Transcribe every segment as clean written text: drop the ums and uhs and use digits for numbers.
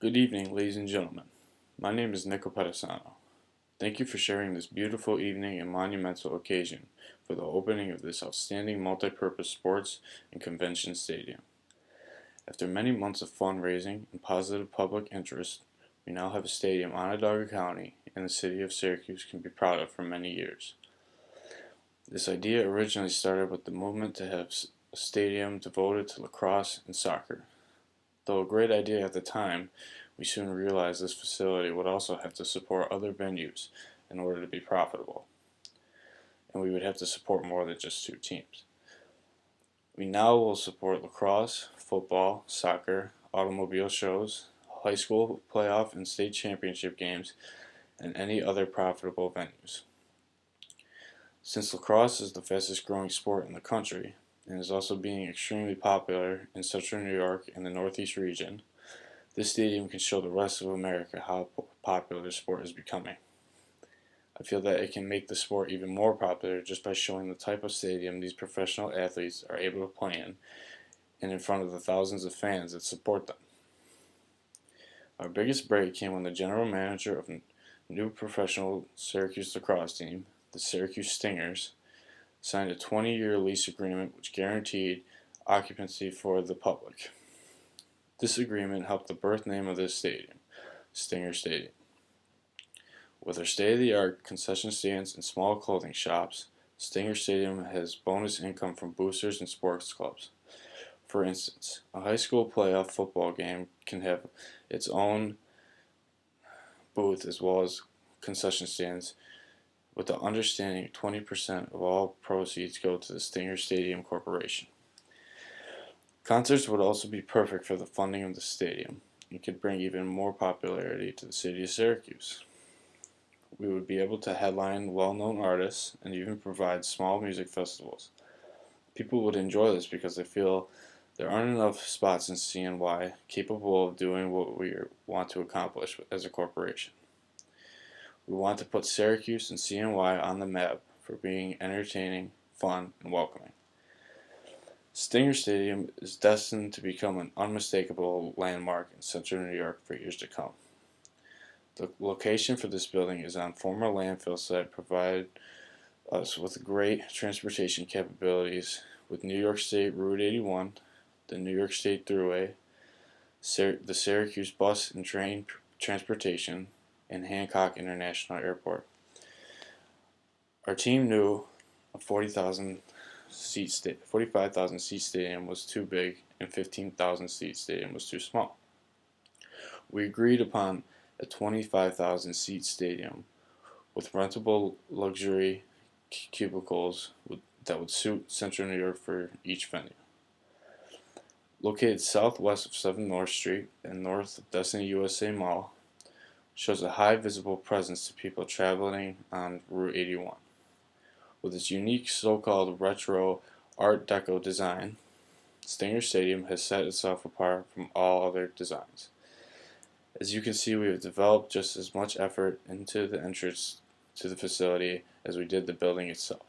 Good evening, ladies and gentlemen. My name is Nico Pedisano. Thank you for sharing this beautiful evening and monumental occasion for the opening of this outstanding multi-purpose sports and convention stadium. After many months of fundraising and positive public interest, we now have a stadium Onondaga County and the city of Syracuse can be proud of for many years. This idea originally started with the movement to have a stadium devoted to lacrosse and soccer. Though a great idea at the time, we soon realized this facility would also have to support other venues in order to be profitable, and we would have to support more than just two teams. We now will support lacrosse, football, soccer, automobile shows, high school playoff and state championship games, and any other profitable venues. Since lacrosse is the fastest growing sport in the country, and is also being extremely popular in central New York and the Northeast region, this stadium can show the rest of America how popular the sport is becoming. I feel that it can make the sport even more popular just by showing the type of stadium these professional athletes are able to play in and in front of the thousands of fans that support them. Our biggest break came when the general manager of a new professional Syracuse lacrosse team, the Syracuse Stingers, signed a 20-year lease agreement which guaranteed occupancy for the public. This agreement helped the birth name of this stadium, Stinger Stadium. With our state-of-the-art concession stands and small clothing shops, Stinger Stadium has bonus income from boosters and sports clubs. For instance, a high school playoff football game can have its own booth as well as concession stands, with the understanding 20% of all proceeds go to the Stinger Stadium Corporation. Concerts would also be perfect for the funding of the stadium and could bring even more popularity to the city of Syracuse. We would be able to headline well-known artists and even provide small music festivals. People would enjoy this because they feel there aren't enough spots in CNY capable of doing what we want to accomplish as a corporation. We want to put Syracuse and CNY on the map for being entertaining, fun, and welcoming. Stinger Stadium is destined to become an unmistakable landmark in central New York for years to come. The location for this building is on former landfill site, provide us with great transportation capabilities with New York State Route 81, the New York State Thruway, the Syracuse bus and train transportation, and Hancock International Airport. Our team knew a 45,000 seat stadium was too big and 15,000 seat stadium was too small. We agreed upon a 25,000 seat stadium with rentable luxury cubicles that would suit central New York for each venue. Located southwest of 7 North Street and north of Destiny USA Mall, shows a high visible presence to people traveling on Route 81. With its unique so-called retro Art Deco design, Stinger Stadium has set itself apart from all other designs. As you can see, we have developed just as much effort into the entrance to the facility as we did the building itself.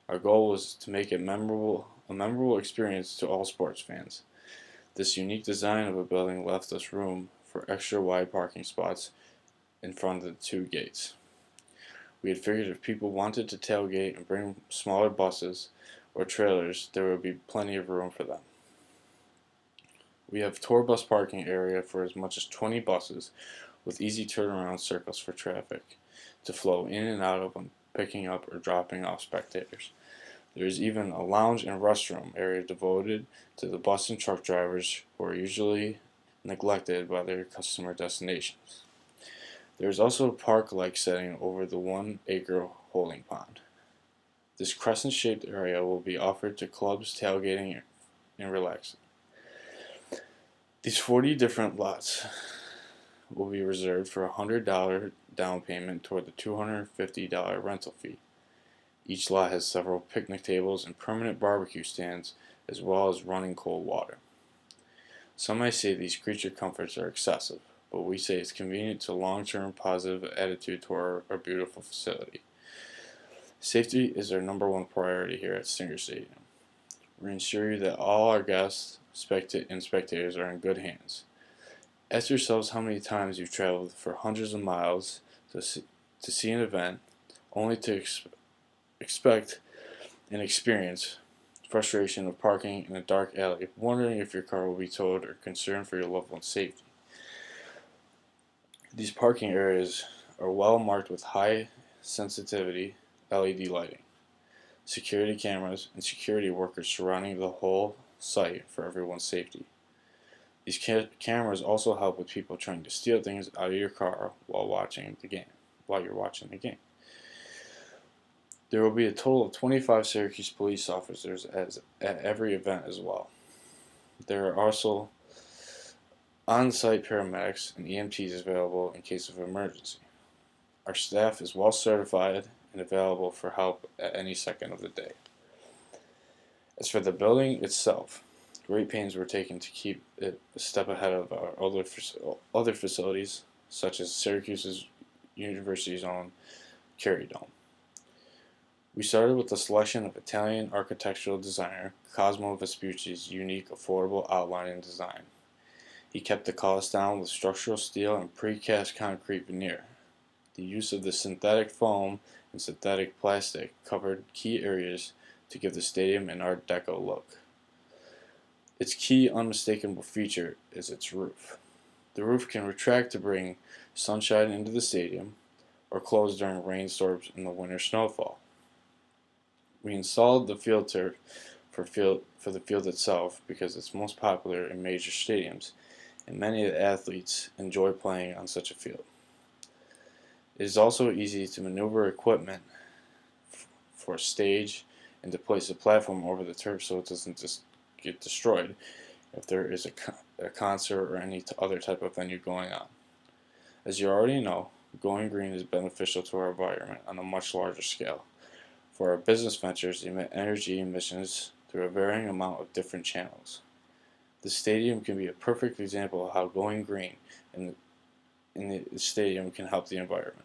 Our goal was to make it a memorable experience to all sports fans. This unique design of a building left us room for extra wide parking spots in front of the two gates. We had figured if people wanted to tailgate and bring smaller buses or trailers, there would be plenty of room for them. We have tour bus parking area for as much as 20 buses with easy turnaround circles for traffic to flow in and out of when picking up or dropping off spectators. There is even a lounge and restroom area devoted to the bus and truck drivers who are usually neglected by their customer destinations. There is also a park-like setting over the 1-acre holding pond. This crescent-shaped area will be offered to clubs tailgating and relaxing. These 40 different lots will be reserved for a $100 down payment toward the $250 rental fee. Each lot has several picnic tables and permanent barbecue stands, as well as running cold water. Some may say these creature comforts are excessive, but we say it's convenient to long-term positive attitude toward our beautiful facility. Safety is our #1 priority here at Stinger Stadium. We ensure that all our guests and spectators are in good hands. Ask yourselves how many times you've traveled for hundreds of miles to see an event, only to expect and experience frustration of parking in a dark alley, wondering if your car will be towed, or concerned for your loved one's safety. These parking areas are well marked with high sensitivity LED lighting, security cameras, and security workers surrounding the whole site for everyone's safety. These cameras also help with people trying to steal things out of your car while you're watching the game. There will be a total of 25 Syracuse police officers at every event as well. There are also on-site paramedics and EMTs available in case of emergency. Our staff is well certified and available for help at any second of the day. As for the building itself, great pains were taken to keep it a step ahead of our other facilities, such as Syracuse's University's own Carey Dome. We started with the selection of Italian architectural designer Cosimo Vespucci's unique, affordable outline and design. He kept the cost down with structural steel and precast concrete veneer. The use of the synthetic foam and synthetic plastic covered key areas to give the stadium an Art Deco look. Its key unmistakable feature is its roof. The roof can retract to bring sunshine into the stadium, or close during rainstorms and the winter snowfall. We installed the field turf for the field itself because it's most popular in major stadiums, and many of the athletes enjoy playing on such a field. It is also easy to maneuver equipment for a stage and to place a platform over the turf so it doesn't just get destroyed if there is a concert or any other type of venue going on. As you already know, going green is beneficial to our environment on a much larger scale. For our business ventures, emit energy emissions through a varying amount of different channels. The stadium can be a perfect example of how going green in the stadium can help the environment.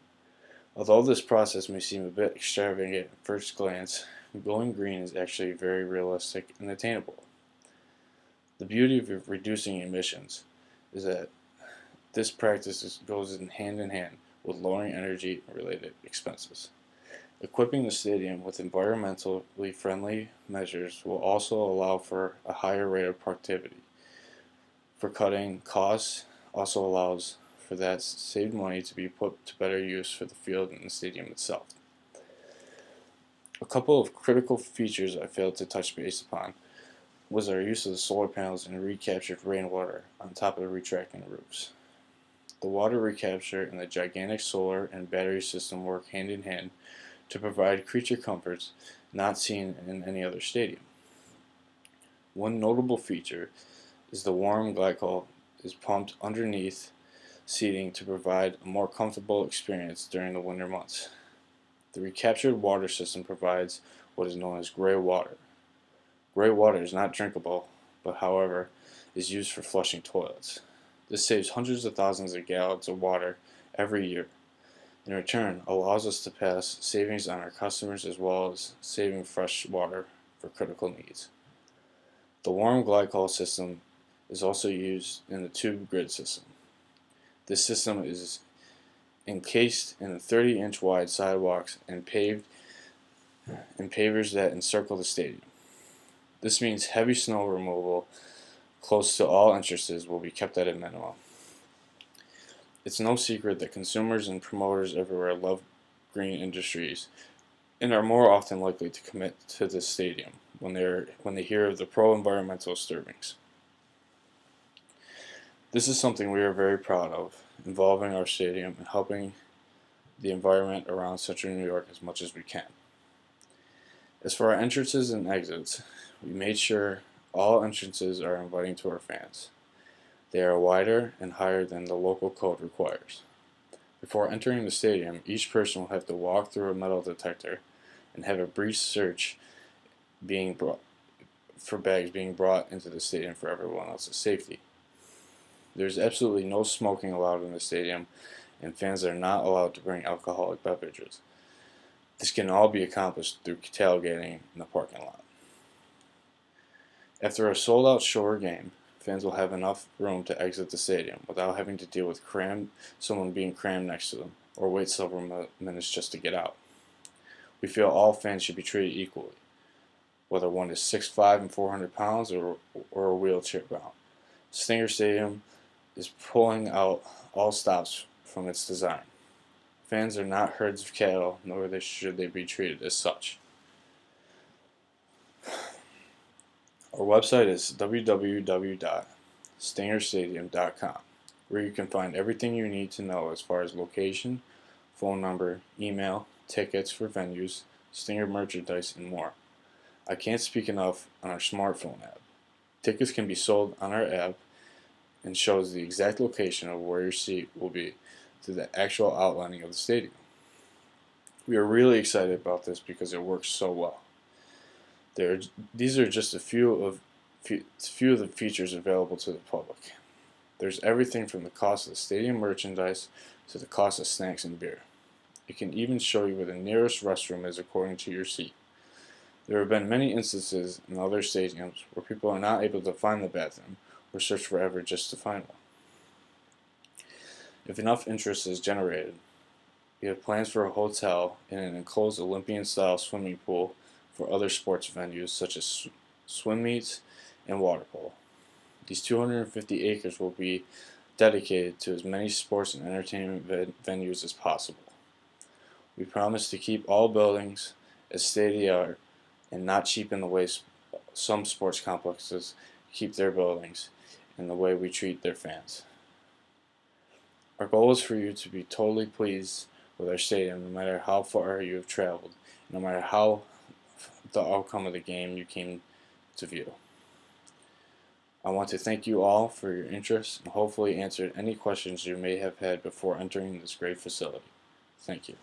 Although this process may seem a bit extravagant at first glance, going green is actually very realistic and attainable. The beauty of reducing emissions is that this practice goes hand in hand with lowering energy and related expenses. Equipping the stadium with environmentally friendly measures will also allow for a higher rate of productivity. For cutting costs, also allows for that saved money to be put to better use for the field and the stadium itself. A couple of critical features I failed to touch base upon was our use of the solar panels and recaptured rainwater on top of the retracting roofs. The water recapture and the gigantic solar and battery system work hand in hand to provide creature comforts not seen in any other stadium. One notable feature is the warm glycol is pumped underneath seating to provide a more comfortable experience during the winter months. The recaptured water system provides what is known as gray water. Gray water is not drinkable, but however, is used for flushing toilets. This saves hundreds of thousands of gallons of water every year. In return, allows us to pass savings on our customers as well as saving fresh water for critical needs. The warm glycol system is also used in the tube grid system. This system is encased in the 30-inch wide sidewalks and pavers that encircle the stadium. This means heavy snow removal close to all entrances will be kept at a minimum. It's no secret that consumers and promoters everywhere love green industries and are more often likely to commit to this stadium when they hear of the pro-environmental disturbings. This is something we are very proud of, involving our stadium and helping the environment around Central New York as much as we can. As for our entrances and exits, we made sure all entrances are inviting to our fans. They are wider and higher than the local code requires. Before entering the stadium, each person will have to walk through a metal detector and have a brief search for bags being brought into the stadium for everyone else's safety. There is absolutely no smoking allowed in the stadium, and fans are not allowed to bring alcoholic beverages. This can all be accomplished through tailgating in the parking lot. After a sold-out Shore game, fans will have enough room to exit the stadium without having to deal with someone being crammed next to them or wait several minutes just to get out. We feel all fans should be treated equally, whether one is 6'5" and 400 pounds or a wheelchair bound. Stinger Stadium is pulling out all stops from its design. Fans are not herds of cattle, nor should they be treated as such. Our website is www.stingerstadium.com, where you can find everything you need to know as far as location, phone number, email, tickets for venues, Stinger merchandise, and more. I can't speak enough on our smartphone app. Tickets can be sold on our app and shows the exact location of where your seat will be to the actual outlining of the stadium. We are really excited about this because it works so well. These are just a few of the features available to the public. There's everything from the cost of the stadium merchandise to the cost of snacks and beer. It can even show you where the nearest restroom is according to your seat. There have been many instances in other stadiums where people are not able to find the bathroom or search forever just to find one. If enough interest is generated, we have plans for a hotel and an enclosed Olympian-style swimming pool for other sports venues such as swim meets and water polo. These 250 acres will be dedicated to as many sports and entertainment venues as possible. We promise to keep all buildings as state-of-the-art and not cheapen the way some sports complexes keep their buildings and the way we treat their fans. Our goal is for you to be totally pleased with our stadium no matter how far you have traveled, no matter how the outcome of the game you came to view. I want to thank you all for your interest and hopefully answered any questions you may have had before entering this great facility. Thank you.